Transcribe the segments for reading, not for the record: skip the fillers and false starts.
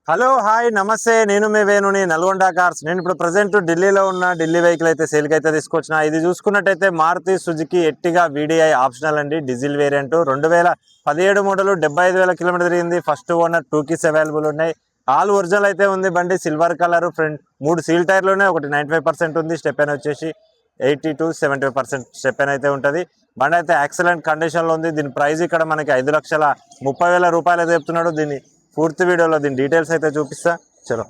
Hello hi నమస్తే నేను మీ వేణుని Nalgonda cars. నేను ఇప్పుడు ప్రజెంట్ ఢిల్లీలో ఉన్న. ఢిల్లీ వెహికల్ అయితే సేల్కి అయితే తీసుకొచ్చిన. ఇది చూసుకున్నట్టయితే Maruti Suzuki Ertiga VDI optional అండి, డీజిల్ వేరియంట్ 2017 మోడల్, 75,000 కిలోమీటర్ తిరిగింది. ఫస్ట్ ఓనర్, 2 keys అవైలబుల్ ఉన్నాయి. ఆల్ ఒరిజినల్ అయితే ఉంది. బండి సిల్వర్ కలర్, ఫ్రంట్ 3 సీల్ టైర్లు ఉన్నాయి. ఒకటి 95% ఉంది. స్టెపెన్ వచ్చేసి 80 to 70% స్టెపెన్ అయితే ఉంటుంది. బండి అయితే ఎక్సలెంట్ కండిషన్ లో ఉంది. దీని ప్రైస్ ఇక్కడ మనకి 5,30,000 రూపాయలు అయితే చెప్తున్నాడు. దీన్ని పూర్తి వీడియోలో దీని డీటెయిల్స్ అయితే చూపిస్తా. చలో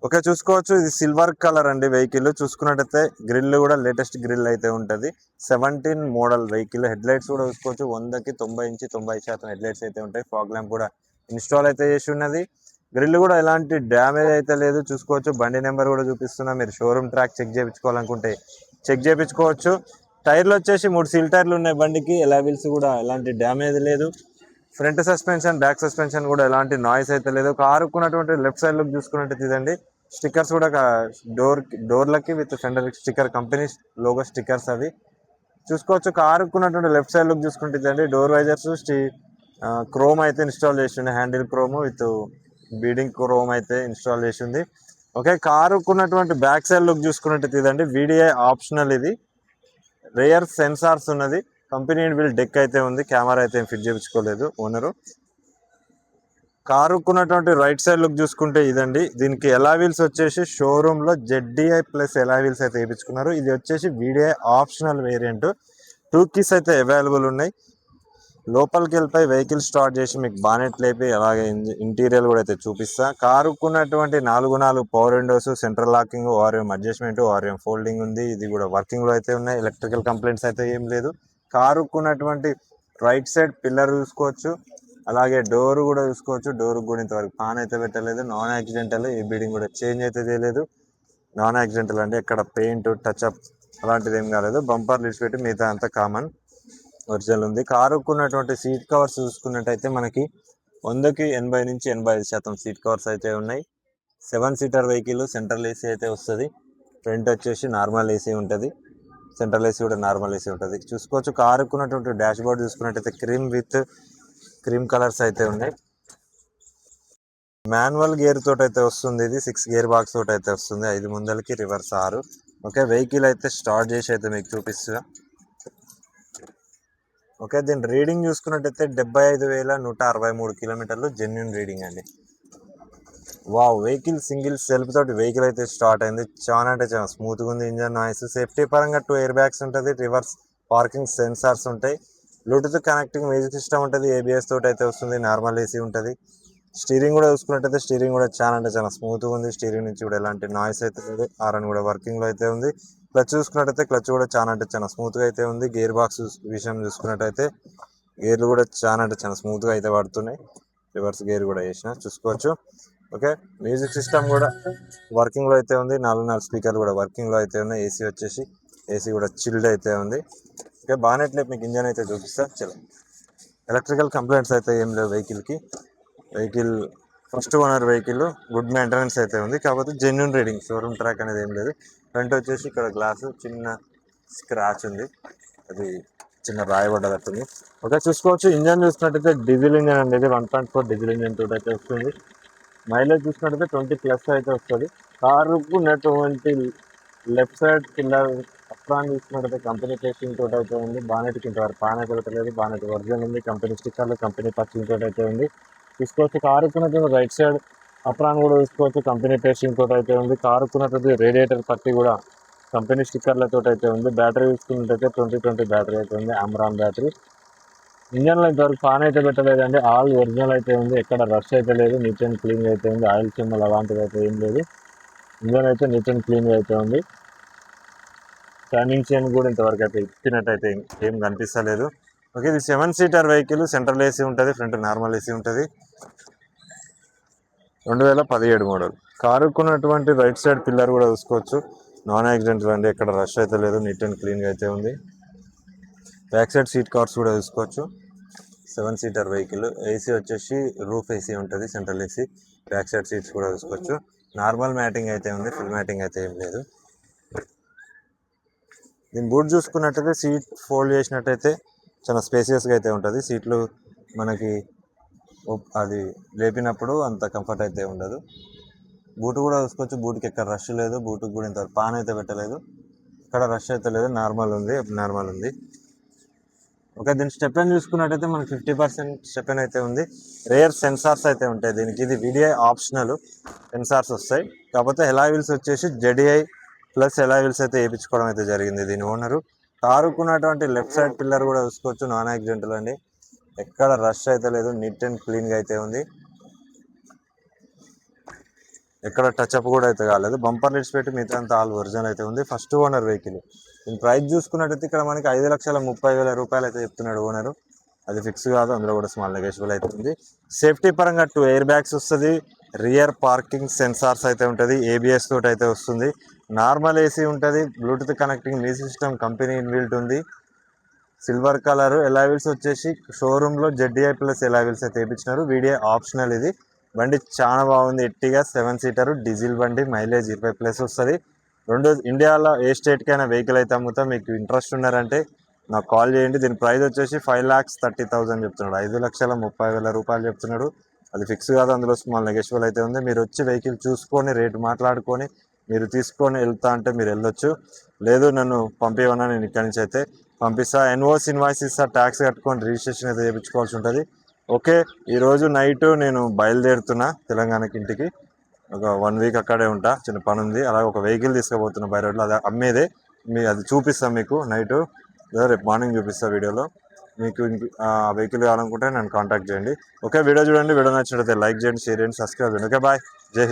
ఓకే, చూసుకోవచ్చు. ఇది సిల్వర్ కలర్ అండి వెహికల్. చూసుకున్నట్టయితే గ్రిల్ కూడా లేటెస్ట్ గ్రిల్ అయితే ఉంటుంది. 17 మోడల్ వెహికల్. హెడ్ లైట్స్ కూడా చూసుకోవచ్చు. 100కి 90% హెడ్ లైట్స్ అయితే ఉంటాయి. ఫాగ్ ల్యాంప్ కూడా ఇన్స్టాల్ అయితే చేసి ఉన్నది. గ్రిల్ కూడా ఎలాంటి డ్యామేజ్ అయితే లేదు. చూసుకోవచ్చు. బండి నెంబర్ కూడా చూపిస్తున్నా. మీరు షోరూమ్ ట్రాక్ చెక్ చేయించుకోవాలనుకుంటే చెక్ చేయించుకోవచ్చు. టైర్లు వచ్చేసి 3 సీల్ టైర్లు ఉన్నాయి బండికి. ఎలా వీల్స్ కూడా ఎలాంటి డ్యామేజ్ లేదు. ఫ్రంట్ సస్పెన్షన్, బ్యాక్ సస్పెన్షన్ కూడా ఎలాంటి నాయిస్ అయితే లేదు. కారుకున్నటువంటి లెఫ్ట్ సైడ్ లుక్ చూసుకున్నట్టు ఇదండి. స్టిక్కర్స్ కూడా డోర్లకి with fender sticker, company logo stickers అవి చూసుకోవచ్చు. కారుకున్నటువంటి లెఫ్ట్ సైడ్ లుక్ చూసుకుంటే ఇదండి. డోర్ వైజర్స్ క్రోమ్ అయితే ఇన్స్టాల్ చేసింది. Handle chrome with beading chrome అయితే ఇన్స్టాల్ చేసింది. ఓకే, కారుకున్నటువంటి బ్యాక్ సైడ్ లుక్ చూసుకున్నట్టు ఇదండి. VDI optional. ఇది రేయర్ సెన్సార్స్ ఉన్నది. కంపెనీ బిల్ డెక్ అయితే ఉంది. కెమెరా అయితే ఫిట్ చేయించుకోలేదు ఓనరు. కారుకున్నటువంటి రైట్ సైడ్ లుక్ చూసుకుంటే ఇదండి. దీనికి ఎలా వీల్స్ వచ్చేసి షోరూమ్ లో ZDI ప్లస్ ఎలా వీల్స్ అయితే వేయించుకున్నారు. ఇది వచ్చేసి వీడిఐ ఆప్షనల్ వేరియంట్. 2 keys అయితే అవైలబుల్ ఉన్నాయి. లోపలికి వెళ్ళిపోయి వెహికల్ స్టార్ట్ చేసి మీకు బానెట్ లేపి అలాగే ఇంటీరియర్ కూడా అయితే చూపిస్తా. కారుకున్నటువంటి 4 power Windows, central locking, ORM adjustment, ORM folding ఉంది. ఇది కూడా వర్కింగ్ లో అయితే ఉన్నాయి. ఎలక్ట్రికల్ కంప్లైంట్స్ అయితే ఏం లేదు. కారుకున్నటువంటి రైట్ సైడ్ పిల్లర్ చూసుకోవచ్చు. అలాగే డోర్ కూడా చూసుకోవచ్చు. డోర్ కూడా ఇంతవరకు పాన్ అయితే పెట్టలేదు. Non accidental. ఈ బీడింగ్ కూడా చేంజ్ అయితే చేయలేదు. నాన్ యాక్సిడెంటల్ అంటే ఎక్కడ పెయింట్ టచ్అప్ అలాంటిది ఏం కాలేదు. బంపర్ లిడ్స్ పెట్టి మిగతా అంతా కామన్ ఒరిజినల్ ఉంది. కారుకున్నటువంటి సీట్ కవర్స్ చూసుకున్నట్టయితే మనకి 100కి 80 నుంచి 85% సీట్ కవర్స్ అయితే ఉన్నాయి. 7 సీటర్ వెహికల్. సెంట్రల్ ఏసీ అయితే వస్తుంది. ఫ్రంట్ వచ్చేసి నార్మల్ ఏసీ ఉంటుంది. సెంట్రల్ ఏసీ కూడా నార్మల్ ఏసీ ఉంటుంది. చూసుకోవచ్చు. కారుకున్నటువంటి డాష్ బోర్డ్ చూసుకున్నట్టయితే క్రీమ్ విత్ క్రీమ్ కలర్స్ అయితే ఉన్నాయి. మాన్యువల్ గేర్ తోటి అయితే వస్తుంది. ఇది 6 గేర్ బాక్స్ తోటి అయితే వస్తుంది. 5 ముందలకి రివర్స్ 6. ఓకే, వెహికల్ అయితే స్టార్ట్ చేసి అయితే మీకు చూపిస్తా. ఓకే, దీని రీడింగ్ చూసుకున్నట్టయితే 75,163 కిలోమీటర్లు జెన్యున్ రీడింగ్ అండి. వావ్, వెహికల్ సింగిల్ సెల్ఫ్ తోటి వెహికల్ అయితే స్టార్ట్ అయింది. చాలా అంటే చాలా స్మూత్గా ఉంది. ఇంజన్ నాయిస్, సేఫ్టీ పరంగా 2 ఎయిర్ బ్యాగ్స్ ఉంటుంది. రివర్స్ పార్కింగ్ సెన్సార్స్ ఉంటాయి. బ్లూటూత్ కనెక్టింగ్ మ్యూజిక్ సిస్టమ్ ఉంటుంది. ABS తోటి అయితే వస్తుంది. నార్మల్ ఏసీ ఉంటుంది. స్టీరింగ్ కూడా చూసుకున్నట్టయితే స్టీరింగ్ కూడా చాలా అంటే చాలా స్మూత్గా ఉంది. స్టీరింగ్ నుంచి కూడా ఎలాంటి నాయిస్ అయితే లేదు. హారన్ కూడా వర్కింగ్లో అయితే ఉంది. క్లచ్ చూసుకున్నట్టయితే క్లచ్ కూడా చాలా అంటే చాలా స్మూత్గా అయితే ఉంది. గేర్ బాక్స్ విషయం చూసుకున్నట్టయితే గేర్లు కూడా చాలా అంటే చాలా స్మూత్గా అయితే పడుతున్నాయి. రివర్స్ గేర్ కూడా వేసిన చూసుకోవచ్చు. ఓకే, మ్యూజిక్ సిస్టమ్ కూడా వర్కింగ్లో అయితే ఉంది. 4 స్పీకర్లు కూడా వర్కింగ్లో అయితే ఉన్నాయి. ఏసీ కూడా చిల్డ్ అయితే ఉంది. ఓకే, బానెట్ లేపు మీకు ఇంజన్ అయితే చూపిస్తా. చలో, ఎలక్ట్రికల్ కంప్లైంట్స్ అయితే ఏం లేవు వెహికల్కి. Vehicle first owner vehicle. Good maintenance అయితే ఉంది. కాకపోతే జెన్యున్ రీడింగ్, షోరూమ్ ట్రాక్ అనేది ఏం లేదు. ఫ్రంట్ వచ్చేసి ఇక్కడ గ్లాసు చిన్న స్క్రాచ్ ఉంది. అది చిన్న రాయబడ్డదట్టుంది. ఓకే, చూసుకోవచ్చు. ఇంజన్ చూసినట్టయితే డీజిల్ ఇంజన్ అనేది 1.4 డీజిల్ ఇంజన్ తోటి అయితే వస్తుంది. మైలేజ్ చూసినట్టయితే 20+ అయితే వస్తుంది. కారుకు ఉన్నటువంటి లెఫ్ట్ సైడ్ పిల్లర్ అప్రాన్ చూసినట్టయితే కంపెనీ టెస్టింగ్ తోటి అయితే ఉంది. బానెట్కి ఇంతవరకు పాన్ అయితే పెట్టలేదు. బానెట్ ఒరిజినల్ ఉంది. కంపెనీ స్టిక్కర్లు, కంపెనీ టచింగ్ తోటి అయితే ఉంది. చూసుకోవచ్చు. కారుకున్నటువంటి రైట్ సైడ్ అప్రాన్ కూడా చూసుకోవచ్చు. కంపెనీ టెస్టింగ్ తోటి అయితే ఉంది. కారుకున్నటువంటి రేడియేటర్ పట్టి కూడా కంపెనీ స్టిక్కర్లతో అయితే ఉంది. బ్యాటరీ చూసుకున్నట్టయితే 2020 బ్యాటరీ అయితే ఉంది. అమ్రాన్ బ్యాటరీ. ఇంజన్లో ఇంతవరకు పాన్ అయితే పెట్టలేదండి. ఆల్ ఒరిజినల్ అయితే ఉంది. ఎక్కడ రష్ అయితే లేదు. నీట్ అండ్ క్లీన్ అయితే ఉంది. ఆయిల్ చిమ్మలు అలాంటివి అయితే ఏం లేదు. ఇంజన్ అయితే నీట్ అండ్ క్లీన్ అయితే ఉంది. టర్నింగ్ చైన్ కూడా ఇంతవరకు అయితే ఇచ్చినట్టయితే ఏం కనిపిస్తలేదు. ఓకే, ఇది 7 సీటర్ వెహికల్. సెంట్రల్ ఏసీ ఉంటుంది. ఫ్రంట్ నార్మల్ ఏసీ ఉంటుంది. 2017 మోడల్. కారుకున్నటువంటి రైట్ సైడ్ పిల్లర్ కూడా చూసుకోవచ్చు. నాన్ యాక్సిడెంటల్ అండి. ఎక్కడ రష్ అయితే లేదు. నీట్ అండ్ క్లీన్గా అయితే ఉంది. బ్యాక్ సైడ్ సీట్ కవర్స్ కూడా చూసుకోవచ్చు. 7 సీటర్ వెహికల్. ఏసీ వచ్చేసి రూఫ్ ఏసీ ఉంటుంది. Central AC. Back side seats కూడా చూసుకోవచ్చు. నార్మల్ మ్యాటింగ్ అయితే ఉంది. ఫుల్ మ్యాటింగ్ అయితే ఏం లేదు. దీని బూట్ చూసుకున్నట్టయితే సీట్ ఫోల్డ్ చేసినట్టయితే చాలా స్పేసియస్గా అయితే ఉంటుంది. సీట్లు మనకి అది లేపినప్పుడు అంత కంఫర్ట్ అయితే ఉండదు. బూట్ కూడా చూసుకోవచ్చు, బూట్కి ఎక్కడ రష్ లేదు, బూట్కి కూడా ఇంత పాన్ అయితే పెట్టలేదు, ఇక్కడ రష్ అయితే లేదు, నార్మల్ ఉంది. ఓకే, దీని స్టెప్ అని చూసుకున్నట్టయితే మనకి 50% స్టెప్ అయితే ఉంది. రేర్ సెన్సార్స్ అయితే ఉంటాయి దీనికి, ఇది VDI ఆప్షనల్ సెన్సార్స్ వస్తాయి. కాకపోతే ఎలాయ్ వీల్స్ వచ్చేసి ZDI ప్లస్ ఎలాయ్ వీల్స్ అయితే వేయించుకోవడం అయితే జరిగింది దీని ఓనరు. కారుకున్నటువంటి లెఫ్ట్ సైడ్ పిల్లర్ కూడా చూసుకోవచ్చు, నాన్ యాక్సిడెంటల్ అండి, ఎక్కడ రష్ అయితే లేదు, నీట్ అండ్ క్లీన్గా అయితే ఉంది, ఎక్కడ టచ్అప్ కూడా అయితే కాలేదు. బంపర్ లిడ్స్ పెట్టి మిగతా అంతా ఆల్ ఒరిజినల్ అయితే ఉంది. First owner vehicle. దీని ప్రైస్ చూసుకున్నట్టయితే ఇక్కడ మనకి 5,30,000 రూపాయలు అయితే చెప్తున్నాడు ఓనరు. అది ఫిక్స్ కాదు, అందులో కూడా స్మాల్ నెగోషియబుల్ అయితే ఉంది. సేఫ్టీ పరంగా 2 ఎయిర్ బ్యాగ్స్ వస్తుంది, రియర్ పార్కింగ్ సెన్సార్స్ అయితే ఉంటుంది, ABS తోటి అయితే వస్తుంది, నార్మల్ AC ఉంటుంది, Bluetooth connecting music system company inbuilt ఉంది, సిల్వర్ కలర్. ఎలావిల్స్ వచ్చేసి షోరూంలో ZDI ప్లస్ ఎలావిల్స్ అయితే వేయించినారు, VDI ఆప్షనల్. ఇది బండి చాలా బాగుంది, ఎట్టిగా 7 సీటర్ డీజిల్ బండి, మైలేజ్ 20+ వస్తుంది. ఇండియాలో ఏ స్టేట్కైనా వెహికల్ అయితే అమ్ముతాం. మీకు ఇంట్రెస్ట్ ఉన్నారంటే నాకు కాల్ చేయండి. దీని ప్రైస్ వచ్చేసి 5,30,000 చెప్తున్నాడు, 5,30,000 రూపాయలు చెప్తున్నాడు. అది ఫిక్స్ కాదు, అందులో స్మాల్ నెగోషియబుల్ అయితే ఉంది. మీరు వచ్చి వెహికల్ చూసుకొని రేటు మాట్లాడుకొని మీరు తీసుకొని వెళ్తా అంటే మీరు వెళ్ళొచ్చు, లేదు నన్ను పంపించమన్నా నేను ఇక్కడి నుంచి అయితే పంపిస్తా. NOC ఇన్వాయిస్ ఇస్తా, ట్యాక్స్ కట్టుకొని రిజిస్ట్రేషన్ అయితే చేయించుకోవాల్సి ఉంటుంది. ఓకే, ఈరోజు నైట్ నేను బయలుదేరుతున్నా తెలంగాణకి, ఇంటికి ఒక 1 వీక్ అక్కడే ఉంటా, చిన్న పని ఉంది. అలాగే ఒక వెహికల్ తీసుకుపోతున్నా బై రోడ్లో, అది అమ్మేదే, అది చూపిస్తాను మీకు నైట్, లేదా రేపు మార్నింగ్ చూపిస్తా వీడియోలో. మీకు ఆ వెహికల్ కావాలనుకుంటే నన్ను కాంటాక్ట్ చేయండి. ఓకే, వీడియో చూడండి, వీడియో నచ్చినట్లయితే లైక్ చేయండి, షేర్ చేయండి, సబ్స్క్రైబ్ చేయండి. ఓకే, బాయ్, జై హింద్.